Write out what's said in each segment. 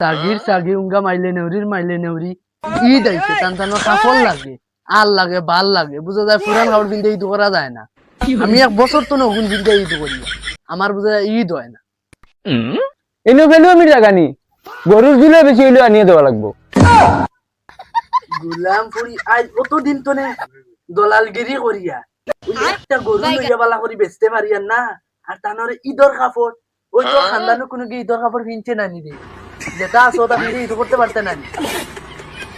তাগির সাগি উঙ্গা মাইলে নেউরি ঈদ আইছে টান কাপড় লাগে আর লাগে ভাল লাগে বুঝা যায় পুরান কাপড় পিনতে ঈদ করা যায় না আমি এক বছর তো নগুন পিনতে ঈদ করি আমার বুঝা যায় ঈদ হয় না এনে গেল আমি জাগানি গরুর জুলে বেশি হইলে আনিয়ে দেওয়া লাগবো গুলাম ফুরি আজ অতদিন তো নে দলালগিরি করিয়া ওই একটা গরু লইয়া বালা করি বেচতে পারি আর না আর তানরে ঈদর কাপড় ওই তো খানদানো কোনো কি ঈদর কাপড় কিনছে না নি রে যেটা আসো তা ফিরে ঈদ করতে পারতে না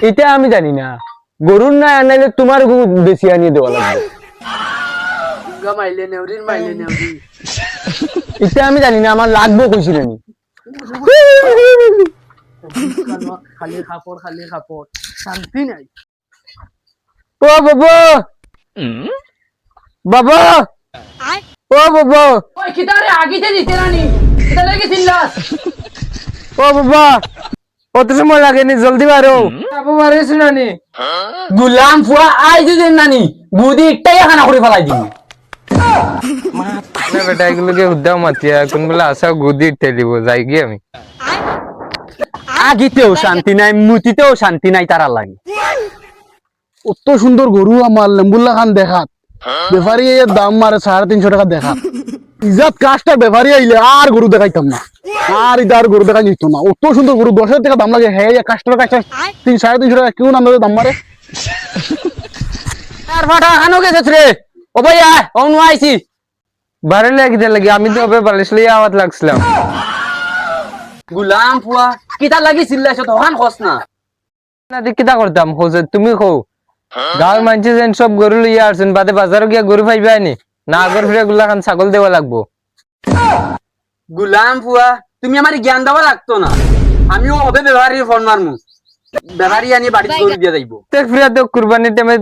এটা আমি জানি না গরুর না আনাইলে তোমার বেশি আনিয়ে দেওয়া লাগবে উঙ্গা মাইলে নেউরি এটা আমি জানি না আমার লাগবে কইছিল নি খালি কাপড় শান্তি নাই ও বাবা বাবা ও বাবা ওই কিতারে আগিতে দিতে রানি এটা লাগি চিল্লাস ও বাবা কত সময় লাগেনি জলদি বারো বাবা মারে শুনানি গুলাম ফুয়া আই যদি নানি বুদি একটাই খানা করে ফেলাই দিবি না বেটা এগুলোকে উদ্দাম মাতিয়া কোনগুলো আসা গুদি ঠেলিব যাই গিয়ে আমি আগিতেও শান্তি নাই মুতিতেও শান্তি নাই তারা লাগে অত সুন্দর গরু আমার লেম্বুল্লা খান দেখাত ব্যাপারী এর দাম মারে 350 টাকা দেখাত ইজাত কাজটা ব্যাপারী আইলে আর গরু দেখাইতাম না আর ইদার গরু দেখা যেত না অত সুন্দর গরু 10,000 টাকা দাম লাগে হ্যাঁ কাজটার কাছে 350 টাকা কেউ নাম দাম মারে আর ফাটা খানো গেছে রে ও ভাইয়া অন আইছি বারে লাগি লাগে আমি তো ওবে বালিশ লইয়া আওয়াজ লাগছিলাম গুলাম ফুয়া কিতা লাগি চিল্লাইছ তখন খস না না কিতা করতাম হোজে তুমি কও গাঁৱৰ মানুহে যেন সব গরু লইয়া আসছেন বাদে বাজারও গিয়া গরু পাইবাই নি না আগর ফিরে গুলা খান ছাগল দেওয়া লাগবো গুলাম ফুয়া তুমি আমার জ্ঞান দেওয়া লাগতো না আমিও হবে ব্যবহারীর ফোন মারমু ব্যবহারী আনি বাড়িতে গরু দিয়ে যাইব প্রত্যেক ফিরে তো কুরবানির টাইমে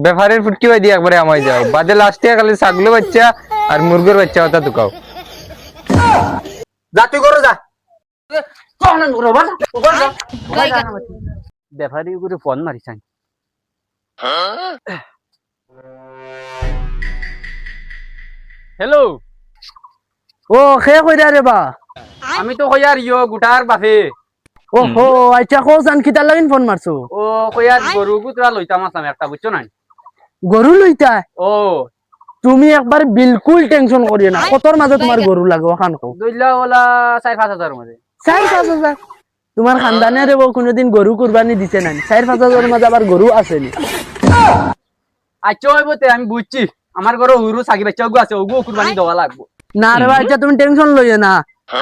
ব্যাপারের ফুটকি বাই দিয়ে একবারে আমায় যাও বাদে লাস্টে খালি ছাগলের বাচ্চা আর মুরগির বাচ্চা ওটা তুকাও যা তুই করো যা ব্যাপারী করে ফোন মারিস হ্যালো ও খে কইরা রে বা আমি তো কইয়ার ইয়ো গুটার বাফে ও হো আচ্ছা কো জান কিতা লাগিন ফোন মারছো ও কইয়ার গরু গুতরা লইতাম আসলাম একটা বুঝছো না গরু লইতা ও তুমি একবার বিলকুল টেনশন করিও না কতর মাঝে তোমার গরু লাগে ওখান কো দইলা ওলা 4-5 মাঝে 4-5 তোমার খানদানে রে কোনদিন গরু কুরবানি দিতে নাই 4-5 মাঝে আবার গরু আসেনি আচ্ছা হইবতে আমি বুঝছি আমার ঘরে হুরু সাকি বাচ্চা ওগু আছে ওগু কুরবানি দেওয়া লাগবো না রে আচ্ছা তুমি টেনশন লইও না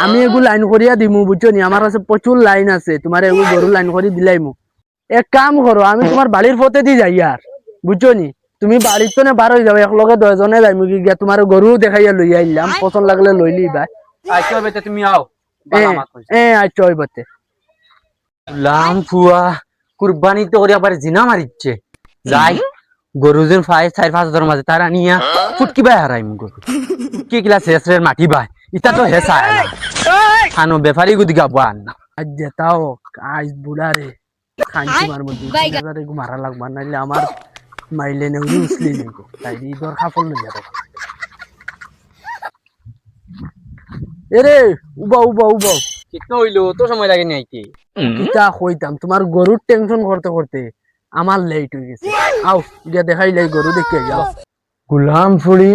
আমি এগু লাইন করিয়া দিমু বুঝছো নি আমার কাছে প্রচুর লাইন আছে তোমার এগু গরু লাইন করি দিলাইমু এক কাম করো আমি তোমার বাড়ির পথে দি যাই আর বুঝছো নি তুমি বাড়ির তো না বার হয়ে যাবে এক লগে 10 জনে যাইমু কি গিয়া তোমার গরু দেখাইয়া লইয়া আইলাম পছন্দ লাগলে লইলি ভাই আচ্ছা হইবতে তুমি আও আচ্ছা হইবতে লাম ফুয়া কুরবানি তো করে আবার জিনা মারিচ্ছে যাই গরু যেন 4-5 মাঝে তারা নিয়া ফুটকি বাই হারাইমু গরু কি কিলা শেষের মাটি বাই ইটা তো হেসা খানো ব্যাপারী গুদি গাবো আর না আজ যেতাও আজ বুড়া রে খানছি মার মধ্যে মারা লাগবা নাইলে আমার মাইলে নেউরি উসলি নেগো তাই ঈদর কাপড় লইয়া যাবো এরে উবা কিতনা হইলো তো সময় লাগে নাইতে কিতা কইতাম তোমার গরুর টেনশন করতে করতে আমার লেট হয়ে গেছে আও গিয়া দেখাইলাই গরু দেখে যাও গুলাম ফুড়ি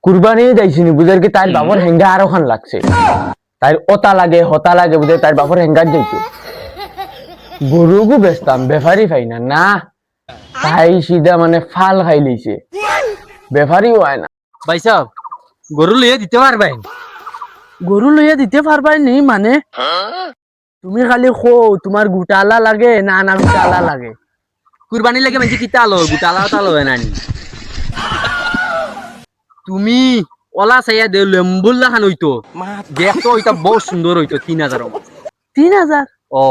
কুরবানি যাইছিনি বুঝার কি তার বাবার হেঙ্গা আরো খান লাগছে তার ওতা লাগে হতা লাগে বুঝে তার বাবার হেঙ্গার যাইতো গরুগু বেচতাম ব্যাপারী পাই না না তাই সিধা মানে ফাল খাই লইছে ব্যাপারীও হয় না ভাই সাহেব গরু লইয়া দিতে পারবেন গরু লইয়া দিতে পারবাই নি মানে তুমি খালি খো তোমার গুটালা লাগে না না গুটালা লাগে কুরবানি লাগে মানে কিতা লো গুটালা তালো না নি তুমি ওলা চাইয়া দে লেম্বুল্লা খান হইতো দেখতো ওইটা বহুত সুন্দর হইতো 3,000 3,000 ও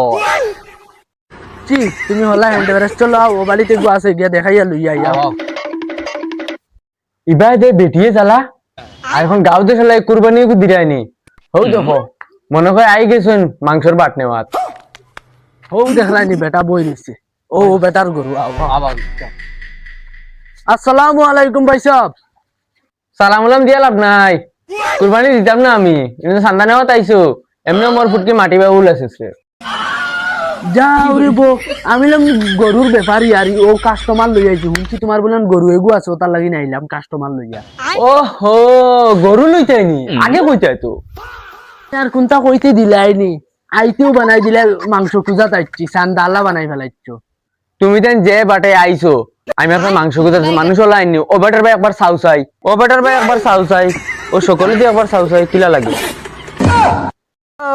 ঠিক তুমি হলা হ্যান্ডেভারেজ চলো ও বাড়িতে গো আছে গিয়া দেখাইয়া লইয়া যাও ইবাই দে বেটিয়ে জ্বালা আর এখন গাঁওতে চলে কুরবানি দিরায়নি হও দেখো মনে হয় আই গেছেন মাংসর বাট নেওয়াত ও দেখলানি বেটা বই নিছে ও বেটার গরু আবার আসসালামু আলাইকুম ভাই সাহেব সালাম আলাম দিয়া লাভ নাই কুরবানি দিতাম না আমি কিন্তু সান্দা নেওয়াত আইছো এমনি মোর ফুটকি মাটি বাবুল আছে যাও রে বো আমি লাম গরুর ব্যাপারী আর ও কাস্টমার লই আইছি শুনছি তোমার বলেন গরু এগু আছে ওটার লাগি নাইলাম কাস্টমার লইয়া ও হো গরু লইতাইনি আগে কইতাই তো আর কোনটা কইতে দিলাইনি আইতেও বানাই দিলে মাংস খুঁজা তাইছি সান্দালা বানাই ফেলাইছো তুমি দেন যে বাটে আইছো আমি আপনার মাংস কোথায় মানুষ লাইনি ও বেটার ভাই একবার চাউ চাই ও বেটার ভাই একবার চাউ চাই ও সকলে দিয়ে একবার চাউ চাই কিলা লাগে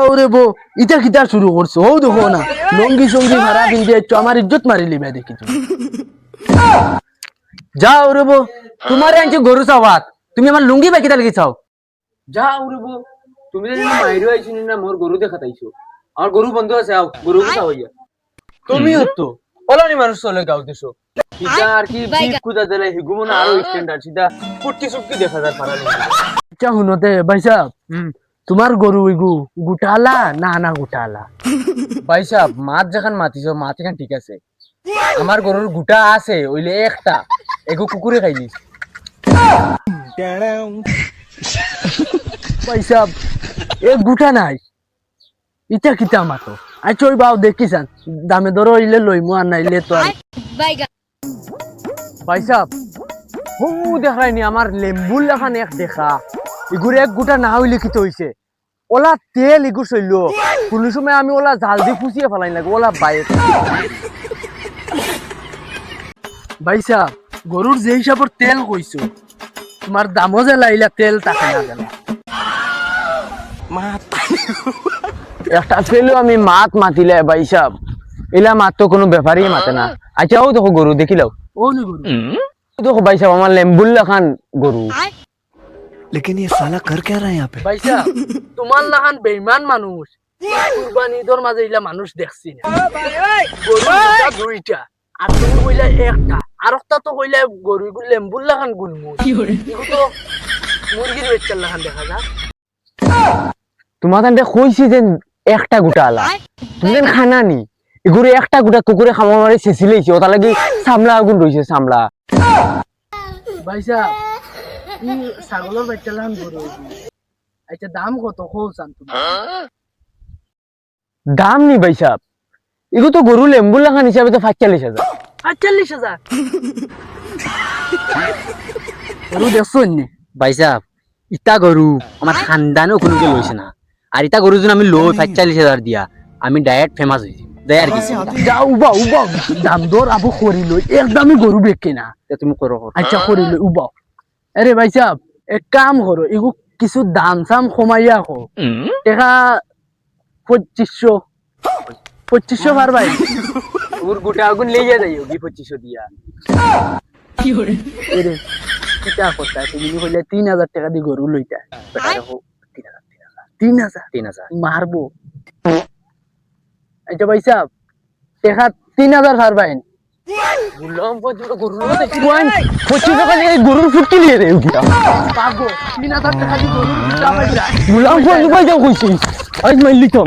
ওরে বো ইটা কিটা শুরু করছো ও দেখো না লঙ্গি সঙ্গি ভাড়া কিনতে যাচ্ছ আমার ইজ্জত মারি লিবা দেখি তুমি যাও রে বো তোমার আনছি গরু চাওয়াত তুমি আমার লুঙ্গি বাকি লাগি চাও যাও রে বো তুমি যদি মাইরো আইছো না মোর গরু দেখাতাইছো আমার গরু বন্ধু আছে আও গরু চাওয়াইয়া তুমিও তো ওলানি মানুষ চলে গাও দেশো ইটা আর কি বিট খুদা দিলে হিগুমো না আরো স্ট্যান্ডার্ড সিধা পুটকি সুটকি দেখা যায় ভাড়া আচ্ছা শুনতে ভাই সাহেব তোমার গরু ইগু গুটালা না না গুটালা ভাই সাহেব মাছ যখন মাতিছো মাছ এখান ঠিক আছে আমার গরুর গুটা আছে ওইলে একটা এগো কুকুরে খাইলিস ভাই সাহেব এ গুটা নাই ইটা কিটা মাতো আচ্ছা ওই বাও দেখিসান দামে ধরো ইলে লইমু আর নাইলে তো আর ভাই সাহেব হু দেখাইনি আমার লেম্বুল লাখান এক দেখা ইগুর এক গুটা না হইলে কি তো হইছে ওলা তেল ইগু চইল কোন সময় আমি ওলা জাল দিয়ে ফুসিয়ে ফেলাই লাগে ওলা বাইক ভাই সাহেব গরুর যে হিসাবর তেল কইছো তোমার দামও যে লাইলা তেল তাকে না গেল একটা ছেলে আমি মাত মাতিলে ভাই সাহেব এলা মাত তো কোনো ব্যাপারই মাতে না আচ্ছা ও দেখো গরু দেখিলাও ও নি গরু দেখো ভাই সাহেব আমার লেম্বুল্লা খান গরু लेकिन ये साला कर क्या रहा है यहाँ पे ভাই সাহেব তোমার লাহান বেঈমান মানুষ কুরবানি ঈদের মাঝে ইলা মানুষ দেখছি না গরু দুটা দুইটা আর তুমি কইলা একটা আর একটা তো কইলা গরু গুলো লেম্বুল লাহান গুলমু এগুলো তো মুরগির বাচ্চার লাহান দেখা যায় তোমার তান্ডে কইছি যে একটা গুটা আলা তুমি যেন খানা নি এগুলো একটা গুটা কুকুরে খামা মারি চেঁচিলেইছে ওটা লাগি সামলা আগুন রইছে সামলা ভাই সাহেব ই ছাগলের বাচ্চা লাহান গরু আচ্ছা দাম কত খোঁজান তুমি দাম নি ভাই সাহেব এগুলো তো গরু লেম্বুল্লা খান হিসাবে তো 45,000 ৪৫,০০০ গরু দেখছো নি ভাই সাহেব ইটা গরু আমার খানদানও কোনোকে লইছে না আর ইটা গরু যদি আমি লই ৪৫,০০০ দিয়া আমি ডাইরেক্ট ফেমাস হইছি দেয় আর কিছু যা উবা উবা দাম দর আবু করি লই একদমই গরু বেকে না তুমি করো আচ্ছা করি লই উবা আরে ভাই সাহেব এক কাম করো এগু কিছু দাম সাম কমাইয়া কো টেকা ২৫০০ পারবাই ওর গোটা আগুন লেগে যাইও কি 2500 দিয়া এরে কিটা করতা তুমি কইলে ৩০০০ টাকা দি গরু লইতা বেটা হো ৩০০০ ৩,০০০ মারবো আচ্ছা ভাই সাহেব টেকা ৩০০০ পারবাই গুলাম পর্যন্ত গরু লইতে 25 টাকা দিয়ে গরুর ফুটকি নিয়ে দেও কিটা পাবো ৩০০০ টাকা দি গরু লইতা গুলাম পর্যন্ত কইছো কইছি আজ মাইলি তো